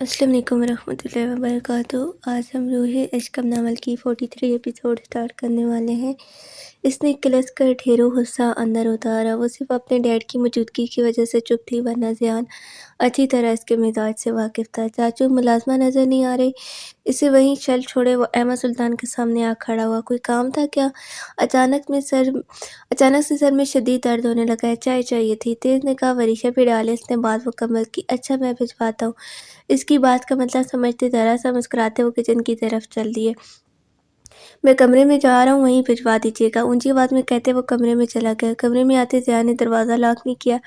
अस्सलाम वालेकुम रहमतुल्लाहि व बरकातुहू। आज हम रूहे अशकम नावल की 43 एपिसोड स्टार्ट करने वाले हैं। इसने किलस कर ढेरों गुस्सा अंदर उतारा। वो सिर्फ अपने डैड की मौजूदगी की वजह से चुप थी, वरना ज़ियान अच्छी तरह इसके मिजाज से वाकिफ़ था। चाचू मुलाजमा नज़र नहीं आ रही, इसे वहीं चल छोड़े वो अहमद सुल्तान के सामने आ खड़ा हुआ। कोई काम था क्या? अचानक से सर में शदीद दर्द होने लगा। चाय चाहिए थी। तेज़ निगाह वरीशा पे डाले इसने बात मुकम्मल की। अच्छा, मैं भिजवाता हूँ। इसकी बात का मतलब समझते ज़रा सा मुस्कुराते वो किचन की तरफ चल दिए। मैं कमरे में जा रहा हूँ, वहीं भिजवा दीजिएगा, ऊंची आवाज़ में कहते वो कमरे में चला गया। कमरे में आते ज़िया ने दरवाज़ा लॉक नहीं किया।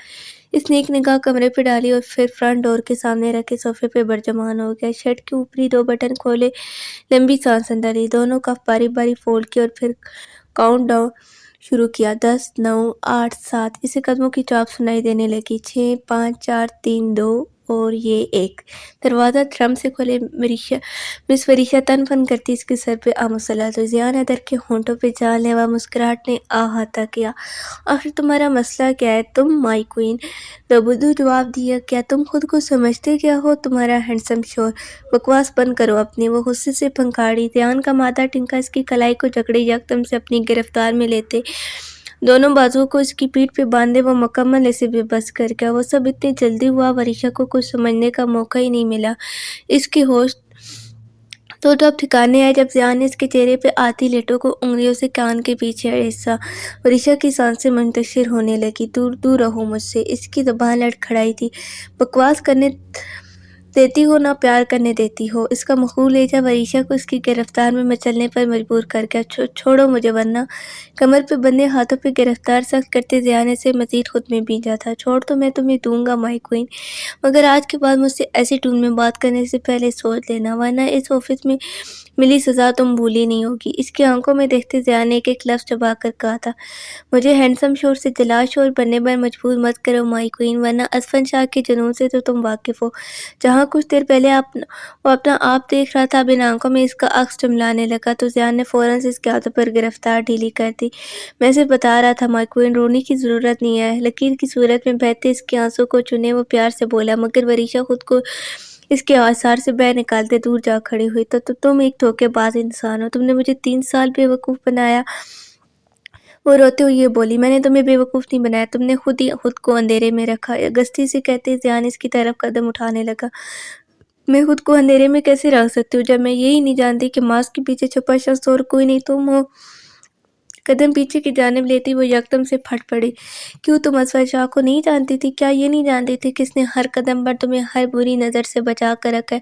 इसने एक निगाह कमरे पे डाली और फिर फ्रंट डोर के सामने रखे सोफे पे बरजमान हो गया। शर्ट के ऊपरी 2 बटन खोले, लंबी सांस अंदर ली, दोनों कफ बारी बारी फोल्ड किए और फिर काउंट डाउन शुरू किया। 10, 9, 8, 7। इसे कदमों की चाप सुनाई देने लगी। 6, 5, 4, 3, 2 और ये 1। दरवाज़ा धड़म से खोले मिस वरीशा तन फन करती इसके सर पे आ मुसल्ला तो ज़िया हैदर के होंठों पे जानलेवा मुस्कुराहट ने अहाता किया। आखिर तुम्हारा मसला क्या है तुम माई क्वीन? लबुदू जवाब दिया। क्या तुम खुद को समझते क्या हो? तुम्हारा हैंडसम शोर। बकवास बंद करो अपनी। वो गुस्से से पंखाड़ी। ध्यान का माथा टिंका इसकी कलाई को जकड़े यकदम से अपनी गिरफ्तार में लेते दोनों बाजुओं को इसकी पीठ पे बांधे वो मुकम्मल इसे बेबस कर गया। वो सब इतनी जल्दी हुआ, वरीशा को कुछ समझने का मौका ही नहीं मिला। इसके होश तो जब ठिकाने आए जब ज़िया ने इसके चेहरे पे आती लेटों को उंगलियों से कान के पीछे हिस्सा। वरीशा की सांसें मुंतशिर होने लगी। दूर दूर रहो मुझसे। इसकी ज़बान लड़खड़ाई थी। बकवास करने देती हो ना प्यार करने देती हो। इसका मखूल लेजा वरीशा को इसकी गिरफ्तार में मचलने पर मजबूर कर गया। छोड़ो मुझे वरना। कमर पे बंधे हाथों पे गिरफ्तार सख्त करते ज़िया ने से मजीद खुद में भींजा था। छोड़ तो मैं तुम्हें दूंगा माई क्वीन, मगर आज के बाद मुझसे ऐसी टून में बात करने से पहले सोच लेना, वरना इस ऑफिस में मिली सज़ा तुम भूली नहीं होगी। इसकी आंखों में देखते ज़िया ने एक लफ्ज़ चबा कर कहा था, मुझे हैंडसम शोर से जला शोर बनने पर मजबूर मत करो माई क्वीन, वरना असफन शाह के जुनून से तो तुम वाकिफ़ हो। जहाँ कुछ देर पहले वो अपना आप देख रहा था, बिना आंखों में इसका अक्स टमलाने लगा तो ज़िया ने फ़ौरन से इसके हाथों पर गिरफ्तार ढीली कर दी। मैं सिर्फ बता रहा था माई क्वीन, रोने की ज़रूरत नहीं है। लकीर की सूरत में बहते इसके आंसू को चुने वो प्यार से बोला, मगर वरीशा खुद को इसके आसार से बह निकालते दूर जा खड़ी हुई। तो तुम एक धोखेबाज इंसान हो। तुमने मुझे 3 साल बेवकूफ़ बनाया। वो रोते हुए ये बोली, मैंने तुम्हें बेवकूफ़ नहीं बनाया, तुमने खुद ही खुद को अंधेरे में रखा। गस्ती से कहते ज़ियान इसकी तरफ कदम उठाने लगा। मैं खुद को अंधेरे में कैसे रख सकती हूँ जब मैं यही नहीं जानती कि मास्क के पीछे छुपा शख्स और कोई नहीं तुम हो। कदम पीछे की जानिब लेती वो यकदम से फट पड़ी। क्यों तुम असफर शाह को नहीं जानती थी? क्या ये नहीं जानती थी कि इसने हर कदम पर तुम्हें हर बुरी नज़र से बचा कर रखा है?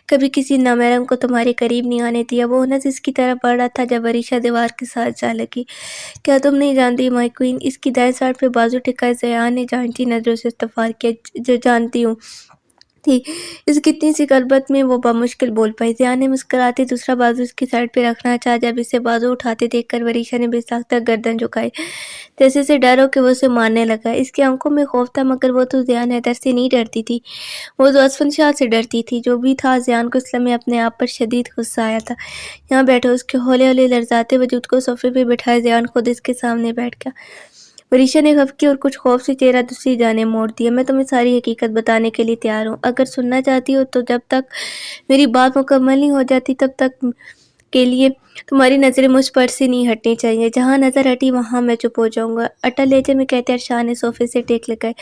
कभी किसी नामहरम को तुम्हारे करीब नहीं आने दिया। वो नज़र इसकी तरफ बढ़ रहा था जब वरीशा दीवार के साथ जा लगी। क्या तुम नहीं जानती माई क्वीन? इसकी दाएं साइड पे बाजू टिकाए ज़िया ने जानती नज़रों से इस्तफार किया। जो जानती हूँ थी। इस कितनी सी गलबत में वो बमुश्किल बोल पाई। ज़िया ने मुस्कुराते दूसरा बाजू उसकी साइड पे रखना चाहा। जब इसे बाजू उठाते देखकर वरीशा ने बेसाख्ता गर्दन झुकाई, जैसे से डर हो कि वो उसे मारने लगा। इसकी आंखों में खौफ था, मगर वो तो ज़िया हैदर से नहीं डरती थी, वो तो असफन शाह से डरती थी। जो भी था, ज़ियान को इस लम्हे अपने आप पर शदीद गुस्सा आया था। यहाँ बैठो। उसके हौले हौले लर्जाते वजूद को सोफे पे बिठाए ज़ियान खुद इसके सामने बैठ गया। वरीशा ने खफकी और कुछ खौफ से चेहरा दूसरी जानिब मोड़ दिया। मैं तुम्हें सारी हकीकत बताने के लिए तैयार हूँ। अगर सुनना चाहती हो तो जब तक मेरी बात मुकम्मल नहीं हो जाती तब तक के लिए तुम्हारी नज़रें मुझ पर से नहीं हटनी चाहिए। जहाँ नज़र हटी वहाँ मैं चुप हो जाऊँगा। अटल लहजे में कहते अरशा ने सोफे से टेक लगाए,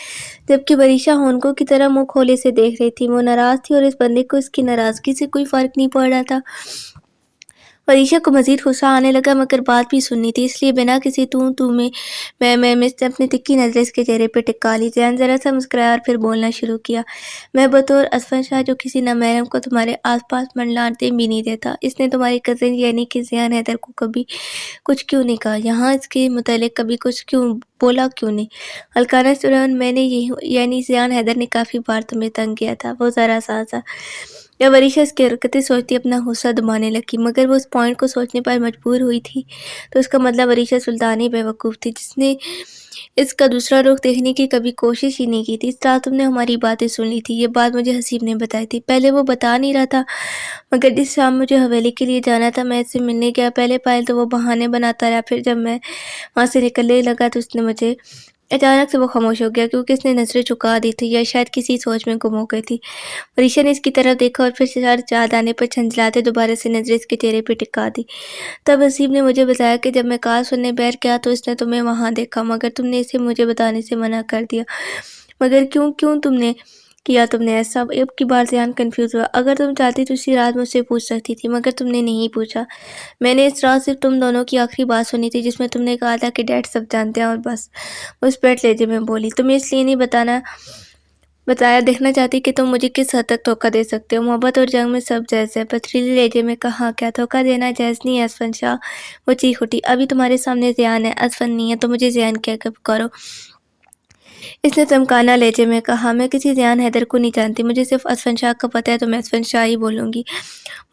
जबकि वरीशा होनको की तरह मुँह खोले से देख रही थी। वो नाराज़ थी और इस बंदे को इसकी नाराज़गी से कोई फ़र्क नहीं पड़ रहा था। वरीशा को मज़ीद गुस्सा आने लगा, मगर बात भी सुननी थी, इसलिए बिना किसी तू में मैं इसने अपनी तिक्की नज़रें इसके चेहरे पे टिका ली। ज़ियान ज़रा सा मुस्कुराया और फिर बोलना शुरू किया, मैं बतौर असफर शाह जो किसी नामहरम को तुम्हारे आसपास मंडलाते भी नहीं देता। इसने तुम्हारी कज़न यानी कि ज़ियान हैदर को कभी कुछ क्यों नहीं कहा? यहाँ इसके मुतालिक कभी कुछ क्यों बोला क्यों नहीं? हल्काना सुरन मैंने यही यानी ज़ियान हैदर ने काफ़ी बार तुम्हें तंग किया था। वो ज़रा सा जब वरीशा इसकी हरकतें सोचती अपना गुस्सा दबाने लगी, मगर वो उस पॉइंट को सोचने पर मजबूर हुई थी तो इसका मतलब वरीशा सुल्तान ही बेवकूफ़ थी जिसने इसका दूसरा रुख देखने की कभी कोशिश ही नहीं की थी। इस रात तुमने हमारी बातें सुन ली थी। ये बात मुझे हसीब ने बताई थी। पहले वो बता नहीं रहा था, मगर जिस शाम मुझे हवेली के लिए जाना था मैं इससे मिलने गया। पहले तो वो बहाने बनाता रहा, फिर जब मैं वहाँ से निकलने लगा तो उसने मुझे अचानक से वो खामोश हो गया क्योंकि उसने नज़रें झुका दी थी या शायद किसी सोच में गुम हो गई थी। मनीषा ने इसकी तरफ देखा और फिर सर चाँद आने पर झंझलाते दोबारा से नज़रें इसके चेहरे पे टिका दी। तब हसीब ने मुझे बताया कि जब मैं कार सुनने बैठ गया तो इसने तुम्हें वहाँ देखा, मगर तुमने इसे मुझे बताने से मना कर दिया। मगर क्यों क्यों तुमने ऐसा? अब की बार ज़ियान कन्फ्यूज़ हुआ। अगर तुम चाहती तो इसी रात मुझसे पूछ सकती थी, मगर तुमने नहीं पूछा। मैंने इस रात सिर्फ तुम दोनों की आखिरी बात सुनी थी जिसमें तुमने कहा था कि डैड सब जानते हैं और बस। उस पेट लहजे में बोली, तुम्हें इसलिए नहीं बताया, देखना चाहती कि तुम मुझे किस हद तक धोखा दे सकते हो। मोहब्बत और जंग में सब जायज़ है। पथरीले लहजे में कहा, क्या धोखा देना जायज़ नहीं है असफन शाह? वो चीख उठी, अभी तुम्हारे सामने ज़ियान है, असफन नहीं है, तो मुझे ज़ियान कह कर पुकारो। इसने चमकाना लहजे में कहा, मैं किसी ज़ियान हैदर को नहीं जानती, मुझे सिर्फ असफन शाह का पता है, तो मैं असफन शाह ही बोलूँगी।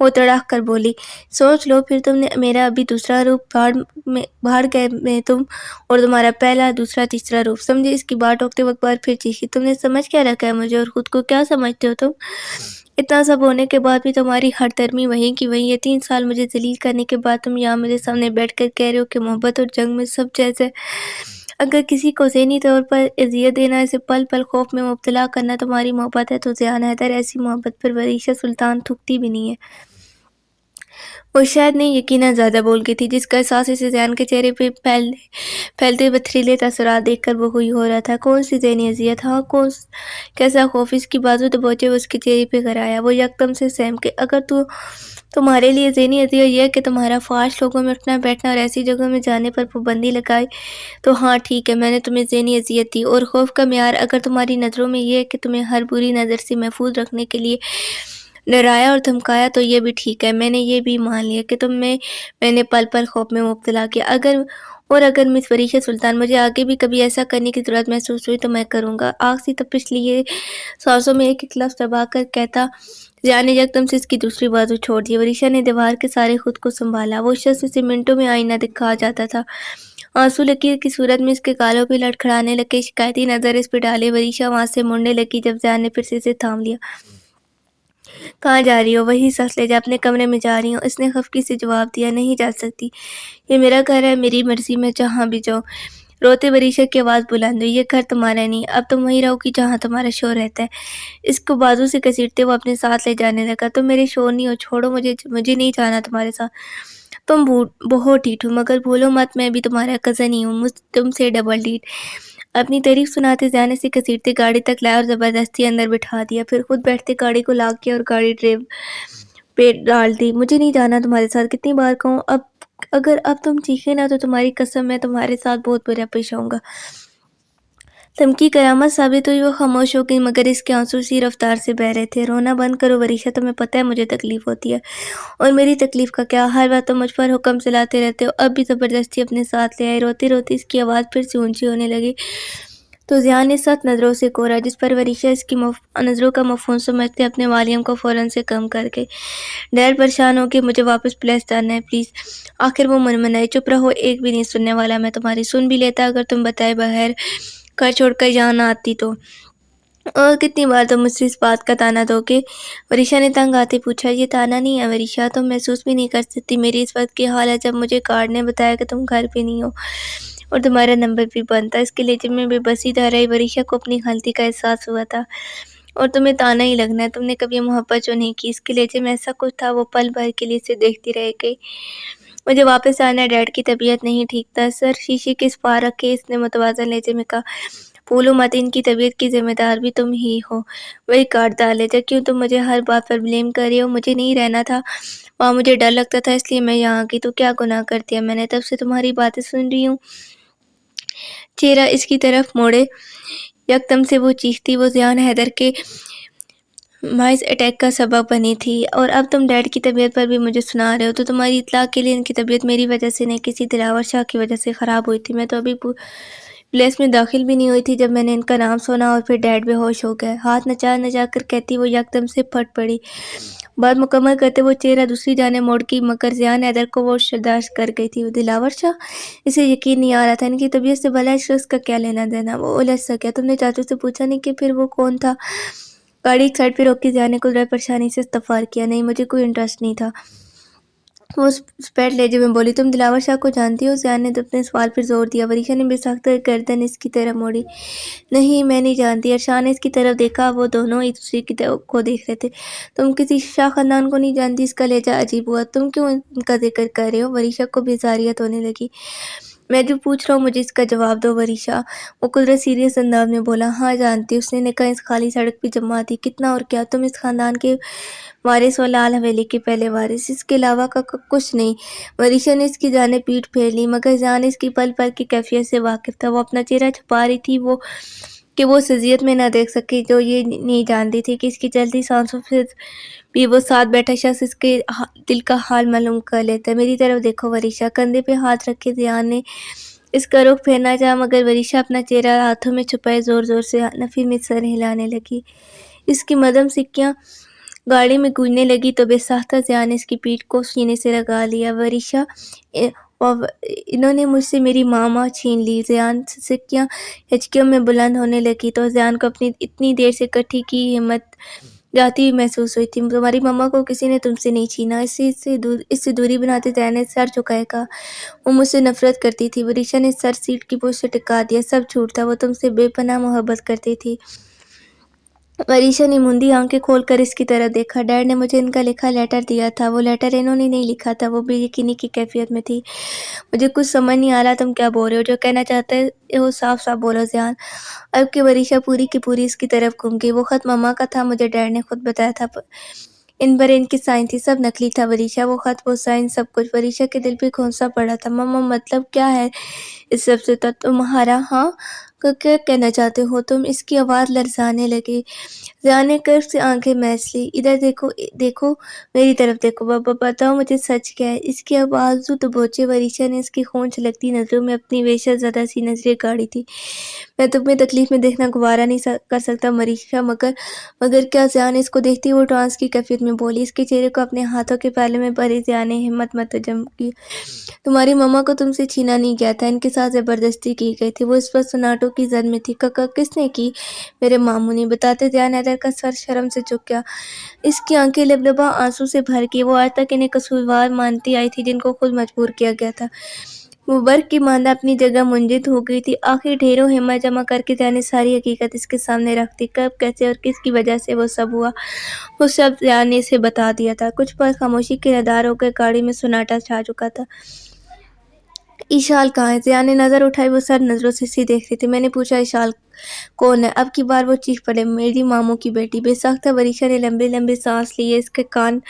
वो तड़ाक कर बोली, सोच लो फिर तुमने मेरा अभी दूसरा रूप भाड़ गए में तुम और तुम्हारा पहला, दूसरा, तीसरा रूप, समझे? इसकी बात टोकते वक्त बार फिर चीखी, तुमने समझ क्या रखा है मुझे और खुद को क्या समझते हो तुम? इतना सब होने के बाद भी तुम्हारी हरदर्मी वहीं की वहीं है। 3 साल मुझे ज़लील करने के बाद तुम यहाँ मेरे सामने बैठकर कह रहे हो कि मोहब्बत और जंग में सब जायज़ है। अगर किसी को ज़हनी तौर पर अज़ियत देना, इसे पल-पल खौफ में मुब्तला करना तुम्हारी मोहब्बत है, तो ज़ियान हैदर ऐसी मोहब्बत पर वरीशा सुल्तान थूकती भी नहीं है। वो शायद नहीं, यकीनन ज़्यादा बोल गई थी, जिसका एहसास इसे ज़ियान के चेहरे पे फैलते पथरीले तासुरात देखकर वो हुई हो रहा था। कौन सी ज़हनी अज़ियत? हाँ, कैसा खौफ? इसकी बाजू दबोचे वो उसके चेहरे पे गराया। वो यकदम से सहम के, अगर तुम्हारे लिए ज़हनी अज़ियत ये है कि तुम्हारा फ़ाश लोगों में उठना बैठना और ऐसी जगहों में जाने पर पाबंदी लगाई, तो हाँ ठीक है, मैंने तुम्हें ज़हनी अज़ियत दी। और खौफ का मेयार अगर तुम्हारी नज़रों में ये है कि तुम्हें हर बुरी नज़र से महफूज रखने के लिए डराया और धमकाया, तो ये भी ठीक है। मैंने ये भी मान लिया कि मैंने पल-पल खौफ में मुब्तला किया। अगर मिस फरीशा सुल्तान मुझे आगे भी कभी ऐसा करने की ज़रूरत महसूस हुई तो मैं करूँगा। आग सी तपिश लिए सांसों में एक-एक लफ्ज़ दबाकर कहता ज़ियान ने यकदम से इसकी दूसरी बाजू छोड़ दी। वरीशा ने दीवार के सहारे खुद को सँभाला। वो शख्स इसे मिनटों में आईना दिखा जाता था। आंसू लकीर की सूरत में इसके गालों पे लड़खड़ाने लगे। शिकायती नज़र इस पे डाले वरीशा वहाँ से मुड़ने लगी जब ज़ियान ने फिर से इसे थाम लिया। कहाँ जा रही हो? वही सांस ले जा, अपने कमरे में जा रही हूँ। इसने खफकी से जवाब दिया, नहीं जा सकती। ये मेरा घर है, मेरी मर्ज़ी, मैं जहाँ भी जाऊँ। रोते वरीशा की आवाज़ बुलंद हुई, ये घर तुम्हारा नहीं, अब तुम वहीं रहोगी जहाँ तुम्हारा शौहर रहता है। इसको बाजू से घसीटते वो अपने साथ ले जाने लगा। तुम मेरे शौहर नहीं हो, छोड़ो मुझे नहीं जाना तुम्हारे साथ। तुम बहुत ढीठ हो, मगर भूलो मत मैं भी तुम्हारा कज़न ही हूँ, तुमसे डबल ढीठ। अपनी तारीफ सुनाते ज़ियान से घसीटते गाड़ी तक लाया और ज़बरदस्ती अंदर बिठा दिया। फिर खुद बैठते गाड़ी को लॉक किया और गाड़ी ड्राइव पे डाल दी। मुझे नहीं जाना तुम्हारे साथ, कितनी बार कहूँ? अगर अब तुम चीखे ना तो तुम्हारी कसम मैं तुम्हारे साथ बहुत बुरा पेश आऊँगा। धमकी करामत साबित हुई। वो खामोश हो गई, मगर इसके आंसू उसी रफ्तार से बह रहे थे। रोना बंद करो वरीशा, तुम्हें पता है मुझे तकलीफ होती है, और मेरी तकलीफ का क्या? हर बात तुम मुझ पर हुक्म चलाते रहते हो, अब भी ज़बरदस्ती अपने साथ ले आए। रोती रोती इसकी आवाज़ फिर से ऊंची होने लगी तो ज़ियान ने सख्त नज़रों से कोरा, जिस पर वरीशा इसकी नज़रों का मफ़हूम समझते अपने वॉल्यूम को फ़ौरन से कम कर गई। डैड परेशान हो के, मुझे वापस प्लेस जाना है प्लीज़। आखिर वो मनमनाई, चुप रहो, एक भी नहीं सुनने वाला। मैं तुम्हारी सुन भी लेता अगर तुम बताए बगैर घर छोड़कर यहाँ ना आती तो। और कितनी बार तुम मुझसे इस बात का ताना दोगे? वरीशा ने तंग आते पूछा। ये ताना नहीं है वरीशा, तुम महसूस भी नहीं कर सकती मेरी इस वक्त की हालत जब मुझे कार्ड ने बताया कि तुम घर पे नहीं हो और तुम्हारा नंबर भी बंद था। इसके लहजे में बेबसी धार आई। वरीशा को अपनी गलती का एहसास हुआ था और तुम्हें ताना ही लगना है, तुमने कभी मोहब्बत जो नहीं की। इसके लहजे में ऐसा कुछ था, वो पल भर के लिए इसे देखती रह गई। मुझे वापस आना है, डैड की तबीयत नहीं ठीक था। सर शीशे के इस पार रखे इसने मुतवाज़न लहजे में कहा, भूलो मत इनकी तबीयत की ज़िम्मेदार भी तुम ही हो। वही काट डाले थे, क्यों तुम मुझे हर बात पर ब्लेम कर रही हो? मुझे नहीं रहना था वहाँ, मुझे डर लगता था इसलिए मैं यहाँ आ गई। तो क्या गुनाह कर दिया मैंने? तब से तुम्हारी बातें सुन रही हूँ। चेहरा इसकी तरफ मोड़े यकदम से वो चीखती, वो ज़ियान हैदर के माइस अटैक का सबब बनी थी, और अब तुम डैड की तबीयत पर भी मुझे सुना रहे हो। तो तुम्हारी इत्तला के लिए इनकी तबीयत मेरी वजह से नहीं, किसी दिलावर शाह की वजह से ख़राब हुई थी। मैं तो अभी प्लेस में दाखिल भी नहीं हुई थी जब मैंने इनका नाम सुना और फिर डैड बेहोश हो गए। हाथ नचा नचा कर कहती वो यकदम से फट पड़ी। बात मुकम्मल करते वो चेहरा दूसरी जाने मोड़ की, मगर ज़ियान हैदर को वो बर्दाश्त कर गई थी। वो दिलावर शाह? इसे यकीन नहीं आ रहा था इनकी तबीयत से भला इस शख्स का क्या लेना देना। वो उलझ सा गया। तुमने चाचू से पूछा नहीं कि फिर वो कौन था? गाड़ी एक साइड पे रोक के ज़ियान ने कुछ परेशानी से इस्तफार किया। नहीं, मुझे कोई इंटरेस्ट नहीं था। वो स्पैट लहजे में बोली, तुम दिलावर शाह को जानती हो? ज़ियान ने तो अपने सवाल पर जोर दिया। वरीशा ने बेसाख्ता गर्दन इसकी तरफ मोड़ी। नहीं, मैं नहीं जानती। अरशान ने इसकी तरफ देखा, वो दोनों एक दूसरे की तरफ को देख रहे थे। तुम किसी शाह खानदान को नहीं जानती? इसका लहजा अजीब हुआ। तुम क्यों इनका जिक्र कर रहे हो? वरीशा को बेजारियत होने लगी। मैं जो पूछ रहा हूँ मुझे इसका जवाब दो वरीशा। वो कुदरत सीरियस अंदाज में बोला। हाँ जानती, उसने निकाह इस खाली सड़क पे जमा दी। कितना और क्या, तुम इस खानदान के वारिस और लाल हवेली के पहले वारिस, इसके अलावा का कुछ नहीं। वरीशा ने इसकी जाने पीठ फेर ली, मगर ज़ियान इसकी पल पल की कैफियत से वाकिफ था। वो अपना चेहरा छुपा रही थी वो उस अजियत में न देख सकी जो ये नहीं जानती थी कि इसकी चलती सांसों से भी वो साथ बैठा शख्स इसके दिल का हाल मालूम कर लेता है। मेरी तरफ देखो वरीशा। कंधे पे हाथ रखे ज़ियान ने इसका रुख फेरना चाहा, मगर वरीशा अपना चेहरा हाथों में छुपाए जोर जोर से नफी में सर हिलाने लगी। इसकी मदम सिक्कियाँ गाड़ी में गूंजने लगी तो बेसाख्ता ज़ियान ने इसकी पीठ को सीने से लगा लिया। वरीशा, इन्होंने मुझसे मेरी माँ छीन ली। ज़ियान सिक्कियाँ हिचकियों में बुलंद होने लगी तो ज़ियान को अपनी इतनी देर से इकट्ठी की हिम्मत जाती हुई महसूस हुई थी। तुम्हारी मम्मा को किसी ने तुमसे नहीं छीना। इससे दूरी बनाते ज़ियान ने सर झुकाए कहा। वो मुझसे नफरत करती थी। वरीशा ने सर सीट की पोस्ट से टिका दिया। सब झूठ था, वो तुमसे बेपनाह मोहब्बत करती थी। वरीशा ने मुंदी आंखें खोलकर इसकी तरफ देखा। डैड ने मुझे इनका लिखा लेटर दिया था। वो लेटर इन्होंने नहीं लिखा था। वो बेयकीनी की कैफियत में थी। मुझे कुछ समझ नहीं आ रहा तुम क्या बोल रहे हो। जो कहना चाहते हो साफ साफ बोलो ज़ियान। अब की वरीशा पूरी की पूरी इसकी तरफ घूम गई। वो खत मम्मा का था, मुझे डैड ने खुद बताया था। इन पर इनकी साइन थी, सब नकली था वरीशा। वो खत, वो साइन, सब कुछ। वरीशा के दिल पे खोंसा पड़ा था। मम्मा मतलब क्या है इस सब से? तुम्हारा हाँ क्या कहना चाहते हो तुम? इसकी आवाज़ लरज़ाने लगी। ज़ियान ने कर्ब से आंखें मैस ली। इधर देखो, देखो मेरी तरफ देखो। बाबा बताओ मुझे सच क्या है? इसकी आवाज़ तो दबोचे। वरीशा ने इसकी खून छलकती नज़रों में अपनी वेशा ज़्यादा सी नजरें गाड़ी थी। मैं तुम्हें तकलीफ में देखना गवारा नहीं कर सकता वरीशा, मगर क्या? ज़ियान इसको देखती वो ट्रांस की कैफियत में बोली। इसके चेहरे को अपने हाथों के पहले में भरे ज़ियान ने हिम्मत मतजम की। तुम्हारी मम्मा को तुमसे छीना नहीं गया था, इनके साथ ज़बरदस्ती की गई थी। वो इस वक्त सन्नाटों की जद में थी। कक्का किसने की? मेरे मामू ने। बताते ज़ियान हैदर का सर शर्म से झुक गया। इसकी आंखें लबलबा आंसू से भर गई। वो आज तक इन्हें कसूरवार मानती आई थी जिनको खुद मजबूर किया गया था। वो बर्फ की मांदा अपनी जगह मुंजित हो गई थी। आखिर ढेरों हिम्मत जमा करके ज़ियान ने सारी हकीकत इसके सामने रख दी। कब, कैसे और किसकी वजह से वो सब हुआ, वो सब ज़ियान ने इसे बता दिया था। कुछ पल खामोशी के नदार होकर गाड़ी में सन्नाटा छा चुका था। ईशाल कहाँ है? ज़ियान ने नज़र उठाई। वो सर नज़रों से इसे देख रही थी। मैंने पूछा ईशाल कौन है? अब की बार वो चीख पड़े, मेरी मामू की बेटी। बेसाख्ता वरीशा ने लंबी लंबी सांस लिए। इसके कान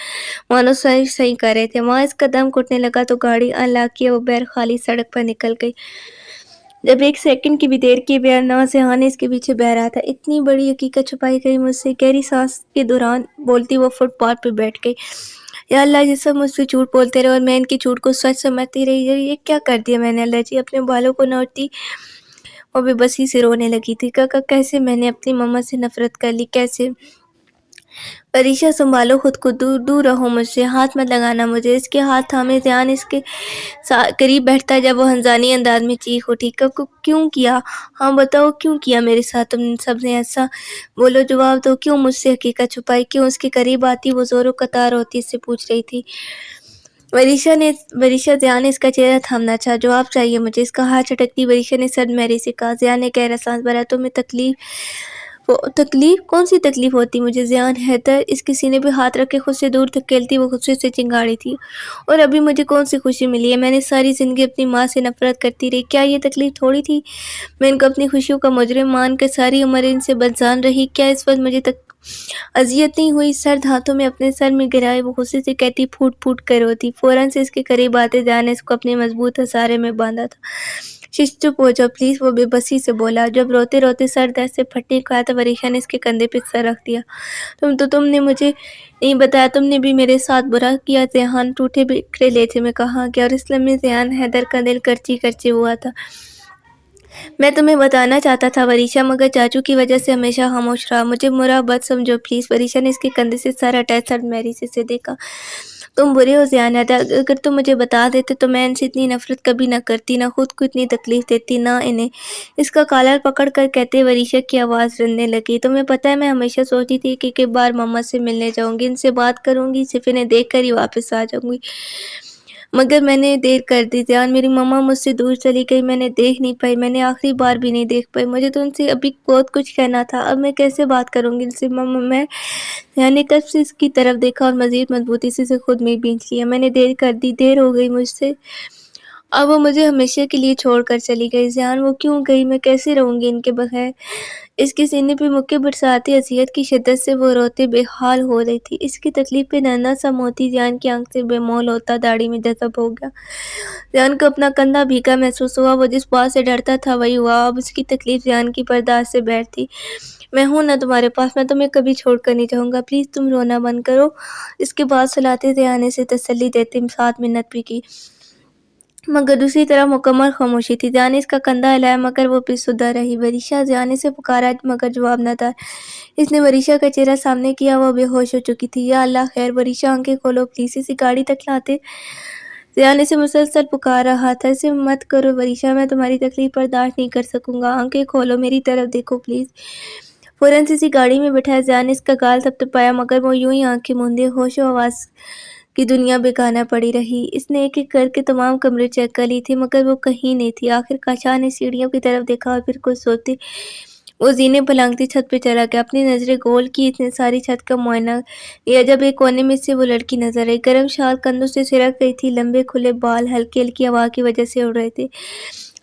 मानो सही सही कर रहे थे। वहाँ इसका दम घुटने लगा तो गाड़ी अनलॉक किए वो बैर खाली सड़क पर निकल गई। जब एक सेकंड की भी देर किए बगैर नौसिहाने इसके पीछे बह रहा था। इतनी बड़ी हकीकत छुपाई गई मुझसे। गहरी सांस के दौरान बोलती वो फुटपाथ पर बैठ गई। या अल्लाह जी, सब मुझसे झूठ बोलते रहे और मैं इनकी झूठ को सच समझती रही। ये क्या कर दिया मैंने अल्लाह जी? अपने बालों को नोचती वो बेबसी से रोने लगी थी। काका कैसे मैंने अपनी मम्मा से नफरत कर ली, कैसे? वरीशा संभालो खुद को, दूर दूर रहो मुझसे, हाथ मत लगाना मुझे। इसके हाथ थामे ध्यान इसके करीब बैठता जब वो हंजानी अंदाज में चीख उठी। क्यों किया? हाँ बताओ क्यों किया मेरे साथ तुम सबने ऐसा? बोलो, जवाब दो। क्यों मुझसे हकीकत छुपाई? क्यों? उसके करीब आती वो जोरों कतार होती इससे पूछ रही थी। वरीशा ज़ियान ने इसका चेहरा थामना चाहा। जवाब चाहिए मुझे। इसका हाथ झटकती वरीशा ने सर मैरी से कहा। ज़ियान ने गहरा सांस भरा। तुम्हें तकलीफ? वो तकलीफ? कौन सी तकलीफ होती मुझे? ज़ियान हैदर इसके सीने पे हाथ रख के खुद से दूर धकेलती वो गुस्से से चिंगाड़ी थी। और अभी मुझे कौन सी खुशी मिली है? मैंने सारी ज़िंदगी अपनी माँ से नफरत करती रही। क्या ये तकलीफ थोड़ी थी? मैं इनको अपनी खुशियों का मुजरिम मान कर सारी उम्र इनसे बदजान रही। क्या इस वक्त मुझे तक अजियत नहीं हुई? सर्द हाथों में अपने सर में गिराए वो गुस्से से कहती, फूट फूट कर रोती। फौरन से इसके करीब आते ज़ियान ने इसको अपने मजबूत हसारे में बांधा था। चुप हो जाओ प्लीज़, वो बेबसी से बोला। जब रोते रोते सर दर्द से फटने को आया तो वरीशा ने इसके कंधे पे सर रख दिया। तुमने मुझे नहीं बताया, तुमने भी मेरे साथ बुरा किया। ज़ियान टूटे बिखरे लहजे में कहा गया और इस लम्हे ज़ियान हैदर का दिल करची करची हुआ था। मैं तुम्हें बताना चाहता था वरीशा, मगर चाचू की वजह से हमेशा खामोश रहा। मुझे बुरा मत समझो प्लीज़। वरीशा ने इसके कंधे से सर हटाया। सर मैरी से देखा। तुम बुरे हो ज़ियान हैदर। अगर तुम मुझे बता देते तो मैं इनसे इतनी नफरत कभी ना करती, ना खुद को इतनी तकलीफ देती, ना इन्हें। इसका कॉलर पकड़ कर कहते वरीशा की आवाज़ रंधने लगी। तुम्हें पता है मैं हमेशा सोचती थी कि एक बार मम्मा से मिलने जाऊंगी, इनसे बात करूंगी, सिर्फ इन्हें देख कर ही वापस आ जाऊंगी। مگر میں نے دیر کر دی ضیان، میری ماما مجھ سے دور چلی گئی، میں نے دیکھ نہیں پائی، میں نے آخری بار بھی نہیں دیکھ پائی، مجھے تو ان سے ابھی بہت کچھ کہنا تھا، اب میں کیسے بات کروں گی ان سے ماما؟ میں ضیان نے کب سے اس کی طرف دیکھا اور مزید مضبوطی سے اسے خود میں بھینچ لیا۔ میں نے دیر کر دی، دیر ہو گئی مجھ سے، اب وہ مجھے ہمیشہ کے لیے چھوڑ کر چلی گئی۔ ضیان وہ کیوں گئی؟ میں کیسے رہوں گی ان کے بغیر؟ اس کے سینے پہ مکے برساتی اذیت کی شدت سے وہ روتے بے حال ہو رہی تھی۔ اس کی تکلیف پہ ننھا سا موتی ضیان کی آنکھ سے بے مول ہوتا داڑھی میں جذب ہو گیا۔ ضیان کو اپنا کندھا بھیگا محسوس ہوا، وہ جس بات سے ڈرتا تھا وہی ہوا، اب اس کی تکلیف ضیان کی برداشت سے باہر تھی۔ میں ہوں نا تمہارے پاس، میں تمہیں کبھی چھوڑ کر نہیں جاؤں گا، پلیز تم رونا بند کرو۔ اس کے بعد سلاتے ضیان نے اسے تسلی دیتے 7 منٹ بھی کی، مگر دوسری طرف مکمل خاموشی تھی۔ ضیان نے اس کا کندھا ہلایا مگر وہ پھر سدھر رہی۔ وریشا! ضیان نے اسے پکارا مگر جواب نہ تھا۔ اس نے وریشا کا چہرہ سامنے کیا، وہ بے ہوش ہو چکی تھی۔ یا اللہ خیر! وریشا آنکھیں کھولو پلیز، اسے گاڑی تک لاتے۔ ضیان اسے مسلسل پکار رہا تھا، اسے مت کرو وریشا، میں تمہاری تکلیف برداشت نہیں کر سکوں گا، آنکھیں کھولو، میری طرف دیکھو پلیز۔ فوراً سے اسی گاڑی میں بٹھایا۔ ضیان نے اس کا گال تھپتھپایا مگر وہ یوں ہی آنکھیں موندے ہوش و حواس کی دنیا بیگانہ پڑی رہی۔ اس نے ایک ایک کر کے تمام کمرے چیک کر لیے تھے مگر وہ کہیں نہیں تھی۔ آخر کاشان نے سیڑھیوں کی طرف دیکھا اور پھر کچھ سوچتے وہ زینے پھلانگتی چھت پہ چلا گیا۔ اپنی نظریں گول کی، اس نے ساری چھت کا معائنہ کیا، جب ایک کونے میں سے وہ لڑکی نظر آئی۔ گرم شال کندھوں سے سرک رہی تھی، لمبے کھلے بال ہلکی ہلکی ہوا کی وجہ سے اڑ رہے تھے،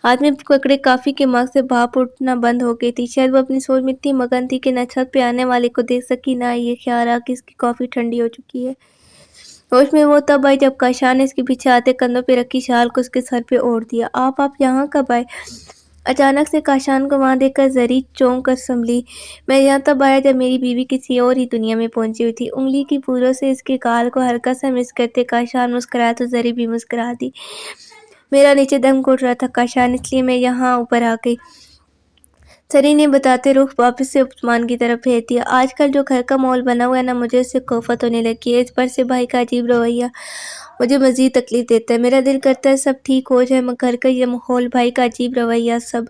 ہاتھ میں پکڑے کافی کے مگ سے بھاپ اٹھنا بند ہو گئی تھی۔ شاید وہ اپنی سوچ میں اتنی مگن تھی کہ نہ چھت پہ آنے والے کو دیکھ سکی، نہ یہ خیال رہا کہ اس کی کافی ٹھنڈی ہو چکی ہے۔ ہوش میں وہ تب آئی جب کاشان نے اس کے پیچھے آتے کندھوں پہ رکھی شال کو اس کے سر پہ اوڑھ دیا۔ آپ یہاں کب آئے؟ اچانک سے کاشان کو وہاں دیکھ کر زری چونک کر سنبھلی۔ میں یہاں تب آیا جب میری بیوی کسی اور ہی دنیا میں پہنچی ہوئی تھی۔ انگلی کی پوروں سے اس کے گال کو ہلکا سا مس کرتے کاشان مسکرایا تو زری بھی مسکرا دی۔ میرا نیچے دم گھٹ رہا تھا کاشان، اس لیے میں یہاں اوپر آ گئی، زری نے بتاتے رخ واپس سے عثمان کی طرف بھیج دیا۔ آج کل جو گھر کا ماحول بنا ہوا ہے نا، مجھے اس سے کوفت ہونے لگی ہے۔ اس پر سے بھائی کا عجیب رویہ مجھے مزید تکلیف دیتا ہے۔ میرا دل کرتا ہے سب ٹھیک ہو جائے مگر گھر کا یہ ماحول، بھائی کا عجیب رویہ، سب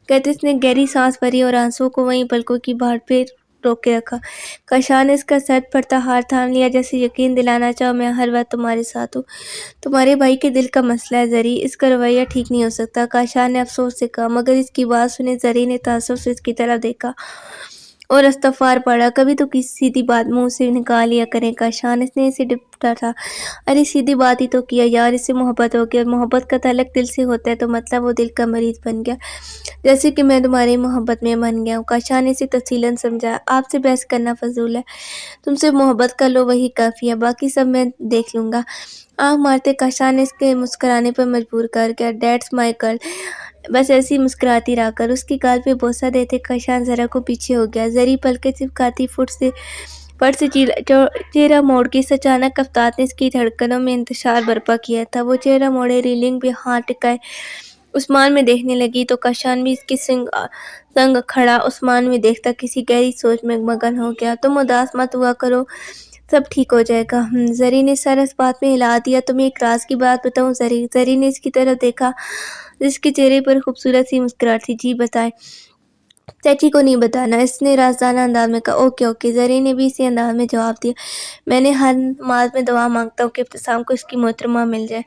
کہتے اس نے گہری سانس بھری اور آنسوؤں کو وہیں پلکوں کی بھاڑ پہ روک کے رکھا۔ کاشان نے اس کا سر پڑتا ہاتھ تھام لیا، جیسے یقین دلانا چاہو میں ہر وقت تمہارے ساتھ ہوں۔ تمہارے بھائی کے دل کا مسئلہ ہے زری، اس کا رویہ ٹھیک نہیں ہو سکتا، کاشان نے افسوس سے کہا، مگر اس کی بات سنے زری نے تعصب سے اس کی طرف دیکھا اور استغفار پڑھا۔ کبھی تو کسی سیدھی بات منہ سے نکال لیا کریں کاشان، اس نے اسے ڈپٹا تھا۔ ارے سیدھی بات ہی تو کیا یار، اس سے محبت ہو گئی اور محبت کا تعلق دل سے ہوتا ہے تو مطلب وہ دل کا مریض بن گیا، جیسے کہ میں تمہاری محبت میں بن گیا ہوں۔ کاشان نے اسے تفصیلاً سمجھایا، آپ سے بحث کرنا فضول ہے، تم سے محبت کر لو وہی کافی ہے، باقی سب میں دیکھ لوں گا۔ آنکھ مارتے کاشان نے اس کے مسکرانے پر مجبور کر دیا، دیٹس مائی گرل، بس ایسی مسکراتی رہا کر۔ اس کی گال پہ بوسہ دیتے کاشان ذرا کو پیچھے ہو گیا۔ زری پلکیں چپکاتی فٹ سے چہرہ موڑ کے، اس اچانک کفتار نے اس کی دھڑکنوں میں انتشار برپا کیا تھا۔ وہ چہرہ موڑے، ریلنگ پہ ہاتھ ٹکائے عثمان میں دیکھنے لگی تو کاشان بھی اس کے سنگ کھڑا عثمان میں دیکھتا کسی گہری سوچ میں مگن ہو گیا۔ تم اداس مت ہوا کرو، سب ٹھیک ہو جائے گا۔ زری نے سر اس بات میں ہلا دیا۔ تمہیں ایک راز کی بات بتاؤں زری؟ زری نے اس کی طرف دیکھا جس کے چہرے پر خوبصورت سی مسکراہٹ تھی۔ جی بتائیں۔ چاچی کو نہیں بتانا، اس نے رازدانہ انداز میں کہا۔ اوکے۔ زری نے بھی اسی انداز میں جواب دیا۔ میں نے ہر نماز میں دعا مانگتا ہوں کہ ابتسام کو اس کی محترمہ مل جائے۔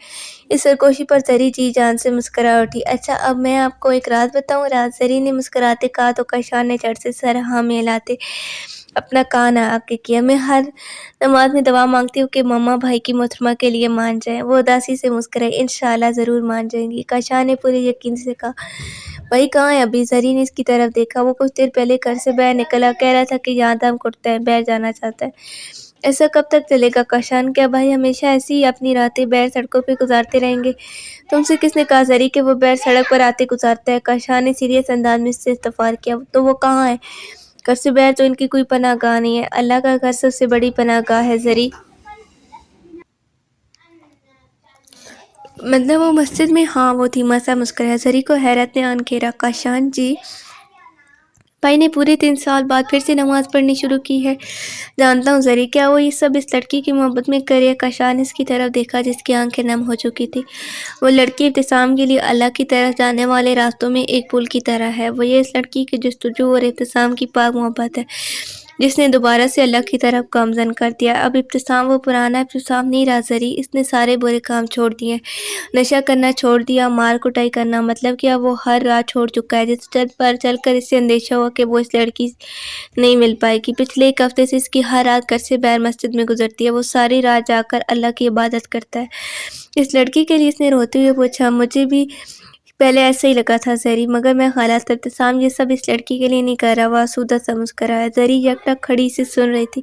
اس سرگوشی پر زری جی جان سے مسکرا اٹھی۔ اچھا اب میں آپ کو ایک راز بتاؤں؟ راز؟ زری نے مسکراتے کہا تو کاشان نے جھٹ سے سر ہاں میں ہلاتے اپنا کان آگے کیا۔ میں ہر نماز میں دعا مانگتی ہوں کہ ماما بھائی کی محترمہ کے لیے مان جائیں۔ وہ اداسی سے مسکرائی۔ انشاءاللہ ضرور مان جائیں گی، کاشان نے پورے یقین سے کہا۔ بھائی کہاں ہے ابھی؟ زری نے اس کی طرف دیکھا۔ وہ کچھ دیر پہلے گھر سے باہر نکلا، کہہ رہا تھا کہ یہاں دم گھٹتا ہے، باہر جانا چاہتا ہے۔ ایسا کب تک چلے گا کاشان؟ کیا بھائی ہمیشہ ایسی ہی اپنی راتیں باہر سڑکوں پہ گزارتے رہیں گے؟ تم سے کس نے کہا زری کہ وہ باہر سڑک پر راتیں گزارتا ہے؟ کاشان نے سیریس انداز میں اس سے استفسار کیا۔ تو وہ کہاں ہے؟ گھر سے باہر تو ان کی کوئی پناہ گاہ نہیں ہے، اللہ کا گھر سب سے بڑی پناہ گاہ ہے زری۔ مطلب وہ مسجد میں؟ ہاں وہ دھیما سا مسکرایا۔ زری کو حیرت نے آن گھیرا۔ کاشان جی؟ بھائی نے پورے 3 سال بعد پھر سے نماز پڑھنی شروع کی ہے؟ جانتا ہوں زری، کیا وہ یہ سب اس لڑکی کی محبت میں کر رہی ہے؟ کاشان نے اس کی طرف دیکھا جس کی آنکھیں نم ہو چکی تھی۔ وہ لڑکی ابتسام کے لیے اللہ کی طرف جانے والے راستوں میں ایک پل کی طرح ہے، وہ یہ اس لڑکی کی جستجو اور ابتسام کی پاک محبت ہے۔ جس نے دوبارہ سے اللہ کی طرف گامزن کر دیا۔ اب ابتسام وہ پرانا ابتسام نہیں رہا زری، اس نے سارے برے کام چھوڑ دیے، نشہ کرنا چھوڑ دیا، مار کٹائی کرنا، مطلب کہ اب وہ ہر راہ چھوڑ چکا ہے جس پر چل کر اسے اندیشہ ہوا کہ وہ اس لڑکی نہیں مل پائے گی۔ پچھلے ایک ہفتے سے اس کی ہر رات گھر سے باہر مسجد میں گزرتی ہے، وہ ساری رات جا کر اللہ کی عبادت کرتا ہے۔ اس لڑکی کے لیے اس نے روتے ہوئے پوچھا، مجھے بھی پہلے ایسا ہی لگا تھا زری، مگر میں خالص ابتسام یہ سب اس لڑکی کے لیے نہیں کر رہا۔ وہ آسودہ سا مسکرایا۔ زری یکٹک کھڑی سے سن رہی تھی۔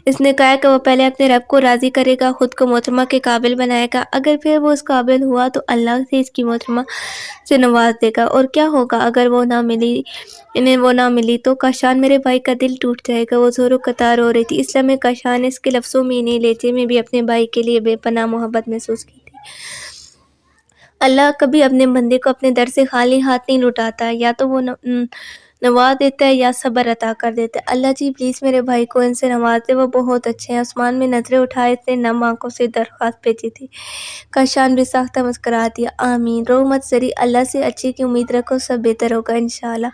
اس نے کہا کہ وہ پہلے اپنے رب کو راضی کرے گا، خود کو محترمہ کے قابل بنائے گا، اگر پھر وہ اس قابل ہوا تو اللہ سے اس کی محترمہ سے نواز دے گا، اور کیا ہوگا اگر انہیں وہ نہ ملی تو کاشان میرے بھائی کا دل ٹوٹ جائے گا۔ وہ زوروں قطار رو رہی تھی، اس لمحے کاشان نے اس کے لفظوں میں نہیں لہجے میں بھی اپنے بھائی کے لیے بے پناہ محبت محسوس کی تھی۔ اللہ کبھی اپنے بندے کو اپنے در سے خالی ہاتھ نہیں لوٹاتا، یا تو وہ نواز دیتا ہے یا صبر عطا کر دیتا ہے۔ اللہ جی پلیز میرے بھائی کو ان سے نواز دے، وہ بہت اچھے ہیں۔ آسمان میں نظریں اٹھائے اس نے نم آنکھوں سے درخواست بھیجی تھی۔ کاشان بھی ساختہ مسکرا دیا، آمین۔ رو مت زری، اللہ سے اچھے کی امید رکھو، سب بہتر ہوگا انشاءاللہ۔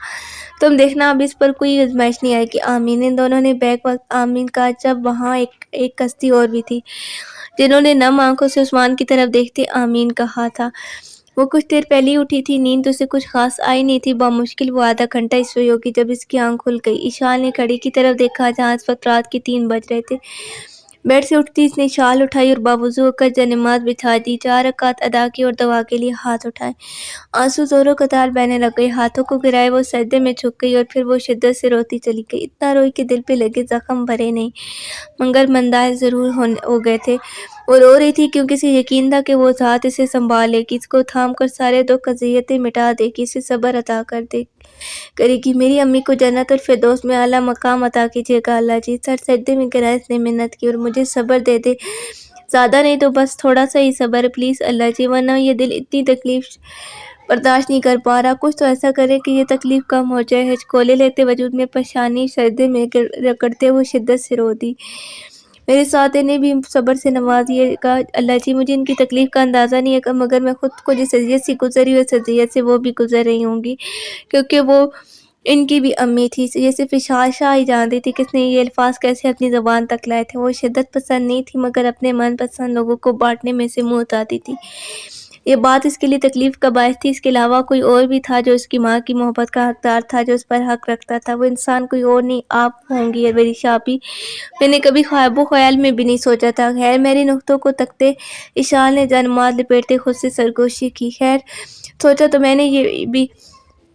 تم دیکھنا اب اس پر کوئی آزمائش نہیں آئے گی، آمین۔ ان دونوں نے بیک وقت آمین کہا جب وہاں ایک کشتی اور بھی تھی جنہوں نے نم آنکھوں سے عثمان کی طرف دیکھتے آمین کہا تھا۔ وہ کچھ دیر پہلے ہی اٹھی تھی، نیند اسے کچھ خاص آئی نہیں تھی، بمشکل وہ آدھا گھنٹہ ہی سوئی ہوگی جب اس کی آنکھ کھل گئی۔ اشال نے گھڑی کی طرف دیکھا جہاں اس وقت رات کے 3 بج رہے تھے۔ بیڈ سے اٹھتی اس نے شال اٹھائی اور باوضو ہو کر جانماز بچھا دی، 4 رکعت ادا کی اور دعا کے لیے ہاتھ اٹھائے۔ آنسو زوروں قطار بہنے لگ گئے، ہاتھوں کو گرائے وہ سجدے میں جھک گئی اور پھر وہ شدت سے روتی چلی گئی۔ اتنا روئی کہ دل پہ لگے زخم بھرے نہیں مگر منداز ضرور ہو گئے تھے۔ وہ رو رہی تھی کیونکہ اسے یقین تھا کہ وہ ذات اسے سنبھال لے گی، اس کو تھام کر سارے دکھ اذیتیں مٹا دے گی، اسے صبر عطا کرے گی۔ میری امی کو جنت الفردوس میں اعلیٰ مقام عطا کیجیے گا اللہ جی۔ سر سجدے میں گرا اس نے منت کی، اور مجھے صبر دے دے، زیادہ نہیں تو بس تھوڑا سا ہی صبر پلیز اللہ جی، ورنہ یہ دل اتنی تکلیف برداشت نہیں کر پا رہا، کچھ تو ایسا کرے کہ یہ تکلیف کم ہو جائے۔ ہچکولے لیتے وجود میں پریشانی سجدے میں رگڑتے ہوئے شدت سے رو دی، میرے ساتھ انہیں بھی صبر سے نوازیے گا اللہ جی، مجھے ان کی تکلیف کا اندازہ نہیں ہے مگر میں خود کو جس اذیت سے گزری ہوں اس اذیت سے وہ بھی گزر رہی ہوں گی، کیونکہ وہ ان کی بھی امی تھی۔ یہ صرف شاہ ہی جانتی تھی کہ اس نے یہ الفاظ کیسے اپنی زبان تک لائے تھے۔ وہ شدت پسند نہیں تھی مگر اپنے من پسند لوگوں کو بانٹنے میں سے منہ اٹھاتی تھی۔ یہ بات اس کے لیے تکلیف کا باعث تھی، اس کے علاوہ کوئی اور بھی تھا جو اس کی ماں کی محبت کا حقدار تھا، جو اس پر حق رکھتا تھا۔ وہ انسان کوئی اور نہیں آپ ہوں گی میری شاپی، میں نے کبھی خواب و خیال میں بھی نہیں سوچا تھا۔ خیر میری نقطوں کو تکتے اشال نے جانماز لپیٹتے خود سے سرگوشی کی، خیر سوچا تو میں نے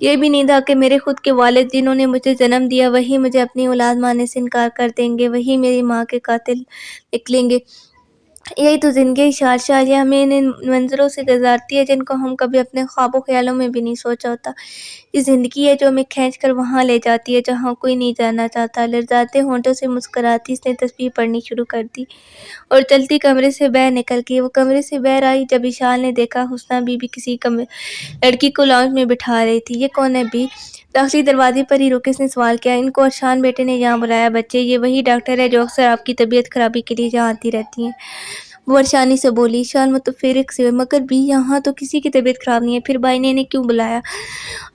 یہ بھی نہیں تھا کہ میرے خود کے والد جنہوں نے مجھے جنم دیا وہی مجھے اپنی اولاد ماننے سے انکار کر دیں گے، وہی میری ماں کے قاتل نکلیں گے۔ یہی تو زندگی شاہ، یہ ہمیں ان منظروں سے گزارتی ہے جن کو ہم کبھی اپنے خواب و خیالوں میں بھی نہیں سوچا ہوتا۔ یہ زندگی ہے جو ہمیں کھینچ کر وہاں لے جاتی ہے جہاں کوئی نہیں جانا چاہتا۔ لرزاتے ہونٹوں سے مسکراتی اس نے تسبیح پڑھنی شروع کر دی اور چلتی کمرے سے باہر نکل گئی۔ وہ کمرے سے باہر آئی جب اشال نے دیکھا حسنہ بی بی کسی لڑکی کو لاؤنج میں بٹھا رہی تھی۔ یہ کون ہے بی؟ داخلی دروازے پر ہی رک اس نے سوال کیا۔ ان کو ارشان بیٹے نے یہاں بلایا بچے، یہ وہی ڈاکٹر ہے جو اکثر آپ کی طبیعت خرابی کے لیے یہاں آتی رہتی ہیں۔ وہ ارشانی سے بولی۔ اشال متفرق سے ہوئے، مگر بھی یہاں تو کسی کی طبیعت خراب نہیں ہے، پھر بھائی نے انہیں کیوں بلایا؟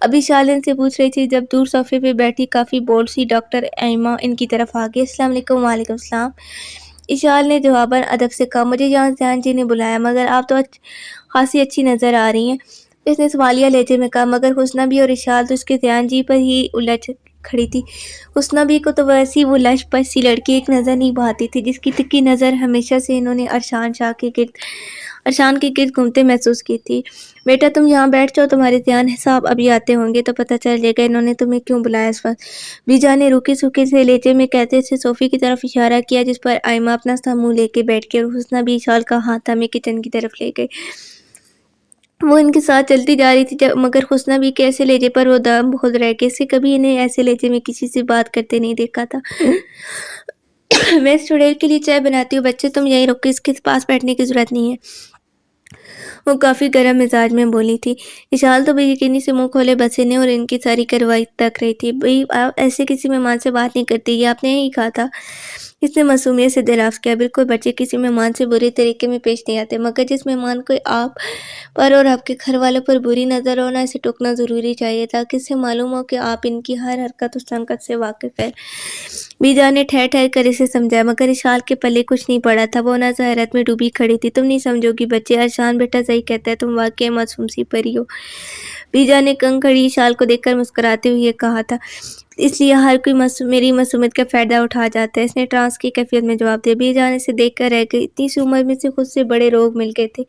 ابھی اشال ان سے پوچھ رہی تھی جب دور صوفے پہ بیٹھی کافی بولڈ سی ڈاکٹر ایما ان کی طرف آ گئی۔ السلام علیکم۔ وعلیکم السلام، اشال نے جواباً ادب سے کہا۔ مجھے یہاں زیان جی نے بلایا، مگر آپ تو خاصی اچھی نظر آ رہی ہیں، اس نے سوالیہ لہجے میں کہا۔ مگر حسنہ بی اور اشال تو اس کے زیان جی پر ہی الجھ کھڑی تھی۔ حسنہ بی کو تو ویسی وہ لش پش سی لڑکی ایک نظر نہیں بھاتی تھی جس کی تکھی نظر ہمیشہ سے انہوں نے ارشان کے گرد گھومتے محسوس کی تھی۔ بیٹا تم یہاں بیٹھ جاؤ، تمہارے زیان صاحب ابھی آتے ہوں گے تو پتہ چل جائے گا انہوں نے تمہیں کیوں بلایا اس وقت۔ بی جان نے روکے سوکھے سے لہجے میں کہتے سے صوفے کی طرف اشارہ کیا جس پر ایما اپنا سا منہ لے کے بیٹھ کے، اور حسنہ بی اشال کا ہاتھ تھامے کچن کی طرف لے گئے۔ وہ ان کے ساتھ چلتی جا رہی تھی مگر حسنہ بی کے ایسے لہجے پر وہ دم خود رہ گئے، اسے کبھی انہیں ایسے لہجے میں کسی سے بات کرتے نہیں دیکھا تھا۔ میں اس چڑیل کے لیے چائے بناتی ہوں، بچے تم یہیں رکو، اس کے پاس بیٹھنے کی ضرورت نہیں ہے، وہ کافی گرم مزاج میں بولی تھی۔ اشال تو بے یقینی سے منہ کھولے بچے نے اور ان کی ساری کارروائی تک رہی تھی۔ بھئی آپ ایسے کسی مہمان سے بات نہیں کرتی، یہ آپ نے ہی کہا تھا، اس نے معصومیت سے دریافت کیا۔ بالکل بچے کسی مہمان سے برے طریقے میں پیش نہیں آتے، مگر جس مہمان کو آپ پر اور آپ کے گھر والوں پر بری نظر ہو نا، اسے ٹوکنا ضروری چاہیے تاکہ اسے معلوم ہو کہ آپ ان کی ہر حرکت و سکنت سے واقف ہے۔ बीजा ने ठहर ठहर कर इसे समझाया, मगर इशाल के पल्ले कुछ नहीं पड़ा था। वो नाज़ हैरत में डूबी खड़ी थी। तुम नहीं समझोगी बच्चे, अरशान बेटा सही कहता है, तुम वाकई मासूम सी परी हो। बीजा ने कंग खड़ी इशाल को देखकर मुस्कुराते हुए कहा था, इसलिए हर कोई मेरी मासूमियत का फ़ायदा उठा जाता है। इसने ट्रांस की कैफियत में जवाब दिया। बीजा इसे देख कर रह गई। इतनी सी उम्र में से खुद से बड़े रोग मिल गए थे।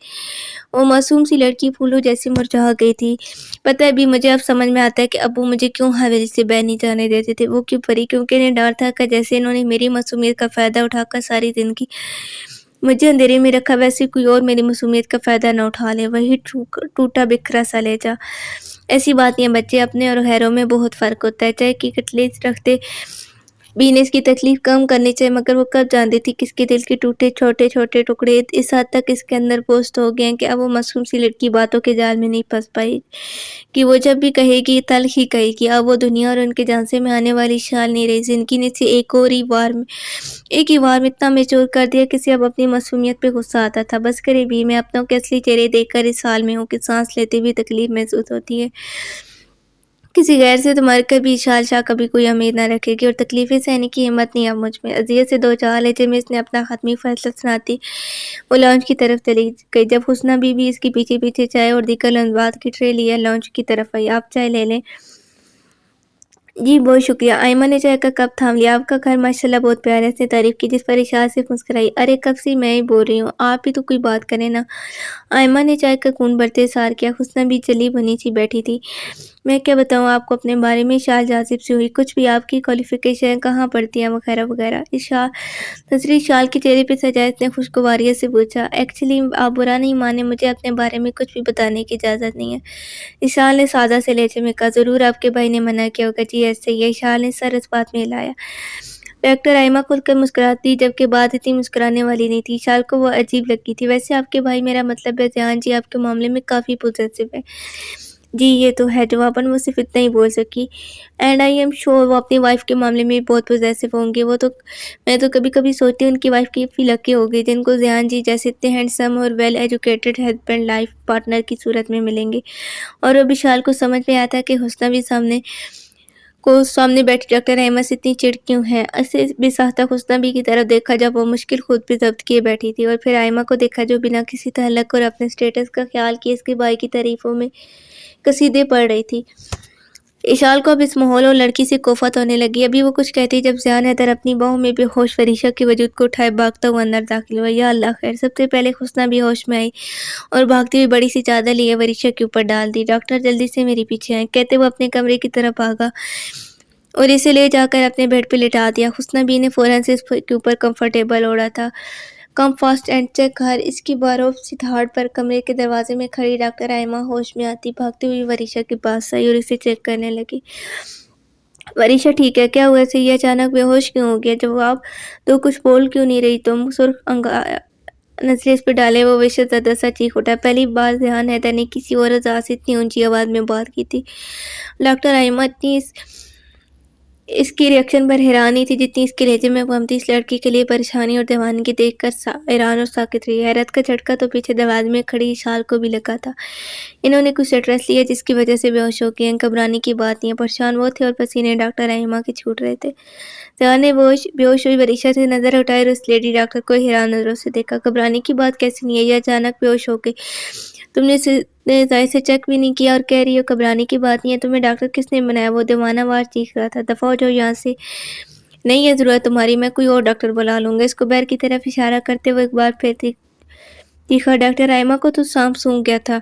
वो मासूम सी लड़की फूलों जैसी मुरझा गई थी। पता है अभी मुझे अब समझ में आता है कि अब्बू मुझे क्यों हवेली से बाहर नहीं जाने देते थे। वो क्यों परी, क्योंकि इन्हें डर था कि जैसे इन्होंने मेरी मासूमियत का फ़ायदा उठाकर सारी ज़िंदगी मुझे अंधेरे में रखा, वैसे कोई और मेरी मासूमियत का फ़ायदा न उठा ले। वही टूटा बिखरा सा लहजा। ऐसी बात नहीं है बच्चे, अपने और गैरों में बहुत फ़र्क होता है। चाहे कि कटले रखते भी ने इसकी तकलीफ कम करनी चाहिए, मगर वो कब जानती थी कि इसके दिल के टूटे छोटे-छोटे टुकड़े इस हद तक इसके अंदर पोस्ट हो गए हैं कि अब वो मासूम सी लड़की बातों के जाल में नहीं फँस पाई, कि वो जब भी कहेगी तल्ख़ ही कहेगी। अब वो दुनिया और उनके झांसे में आने वाली शाल नहीं रही। ज़िंदगी ने इसे एक ही वार में इतना मैच्योर कर दिया कि इसे अब अपनी मासूमियत पे गुस्सा आता था। बस करे भी, मैं अपनों के असली चेहरे देखकर इस हाल में हूँ कि सांस लेते भी तकलीफ महसूस होती है। किसी गैर से तो मर कर भी शाह कभी कोई उम्मीद ना रखेगी, और तकलीफ़ें सहने की हिम्मत नहीं अब मुझ में। अज़ियत से दो चाल है जिनमें इसने अपना ख़त्मी फ़ैसला सुनाती वो लॉन्च की तरफ चली गई। जब हुस्ना बीबी इसके पीछे-पीछे चाय और दीगर लंज़वात की ट्रे लिए लॉन्च की तरफ आई। आप चाय ले लें। जी, बहुत शुक्रिया। आयमा ने चाय का कप थाम लिया। आपका घर माशाल्लाह बहुत प्यारा है, इसने तारीफ़ की, जिस पर इशारा से मुस्कुराई। अरे कब से मैं ही बोल रही हूँ, आप ही तो कोई बात करें ना। आयमा ने चाय का घूंट भरते सार किया। हुस्ना भी जली बनी सी बैठी थी। मैं क्या बताऊँ आपको अपने बारे में, शाल जाज़िब सी हुई। कुछ भी, आपकी क्वालिफ़िकेशन कहाँ पढ़ती हैं वगैरह वगैरह। नज़रें शाल के चेहरे पे सजाए इसने खुशगवारियत से पूछा। एक्चुअली आप बुरा नहीं माने, मुझे अपने बारे में कुछ भी बताने की इजाज़त नहीं है। इशाल ने सादा से लहजे में कहा, ज़रूर आपके भाई ने मना किया होगा। जी ऐसे ही है। इशाल ने सर इस बात में हिलाया। डॉक्टर आइमा खुलकर मुस्कुराती, जबकि बात इतनी मुस्कुराने वाली नहीं थी। इशाल को वो अजीब लगती थी। वैसे आपके भाई, मेरा मतलब है ज़ियान जी, आपके मामले में काफ़ी पॉजिटिव है। जी ये तो है, जवाबन वो सिर्फ इतना ही बोल सकी। एंड आई एम श्योर वो अपनी वाइफ के मामले में बहुत पॉजिटिव होंगे। मैं तो कभी-कभी सोचती हूँ उनकी वाइफ की लकी होगी जिनको ज़ियान जी जैसे इतने हैंडसम और well educated husband life partner की सूरत में मिलेंगे। और अब विशाल को समझ में आता है कि हुस्ना भी सामने बैठी डॉक्टर अहमद से इतनी चिढ़ क्यों है। ऐसे बेसाख्ता हुस्ना भी की तरफ देखा जब वो मुश्किल खुद पे ज़ब्त किए बैठी थी, और फिर आयमा को देखा जो बिना किसी तहल्लुक और अपने स्टेटस का ख्याल किए इसके भाई की तारीफ़ों में कसीदे पढ़ रही थी। इशाल को अब इस माहौल और लड़की से कोफत होने लगी। अभी वो कुछ कहती जब ज़ियान हैदर अपनी बाहों में बेहोश फरीशा के वजूद को उठाए भागता हुआ अंदर दाखिल हुआ। या अल्लाह खैर। सबसे पहले हुस्ना भी होश में आई और भागती हुई बड़ी सी चादर लिए वरीशा के ऊपर डाल दी। डॉक्टर जल्दी से मेरे पीछे आए, कहते वो अपने कमरे की तरफ भागा और इसे ले जाकर अपने बेड पे लिटा दिया। हुस्ना बी ने फ़ौरन से इसके ऊपर कंफर्टेबल ओढ़ा था। कम फास्ट एंड चेक हर। इसकी बारों सी धाड़ पर कमरे के दरवाजे में खड़ी डॉक्टर आयमा होश में आती भागती हुई वरीशा के पास आई और इसे चेक करने लगी। वरीशा ठीक है, क्या हुआ इसे, ये अचानक बेहोश क्यों हो गया? जवाब तो कुछ बोल क्यों नहीं रही तुम? सुर्ख नजरें इस पर डाले वो वैसे ज़्यादा सा चीख उठा। पहली बार ध्यान हैदर ने किसी और अज़ात से इतनी ऊंची आवाज़ में बात की थी। डॉक्टर आयमा इतनी इसकी रिएक्शन पर हैरानी थी जितनी इसके लहजे में गम थी। इस लड़की के लिए परेशानी और दीवानगी देखकर हैरान और साकित रही। हैरत का झटका तो पीछे दरवाजे में खड़ी इशाल को भी लगा था। इन्होंने कुछ स्ट्रेस लिया जिसकी वजह से बेहोश हो गए हैं। घबराने की बात नहीं है, परेशान वो थे और पसीने डॉक्टर राहिमा के छूट रहे थे। जहां ने बेहोश हुई वरीशा से नजर उठाई और उस लेडी डॉक्टर को हैरान नजरों से देखा। घबराने की बात कैसी नहीं है, यह अचानक बेहोश हो गई, तुमने ज़ाहिर से चेक भी नहीं किया और कह रही हो घबराने की बात नहीं है। तुम्हें डॉक्टर किसने बनाया? वो दीवाना वार चीख रहा था। दफ़ा हो जाओ यहाँ से, नहीं है ज़रूरत तुम्हारी, मैं कोई और डॉक्टर बुला लूँगा। इसको बैर की तरफ इशारा करते हुए एक बार फिर चीखा। डॉक्टर आयमा को तो सांप सूंघ गया था।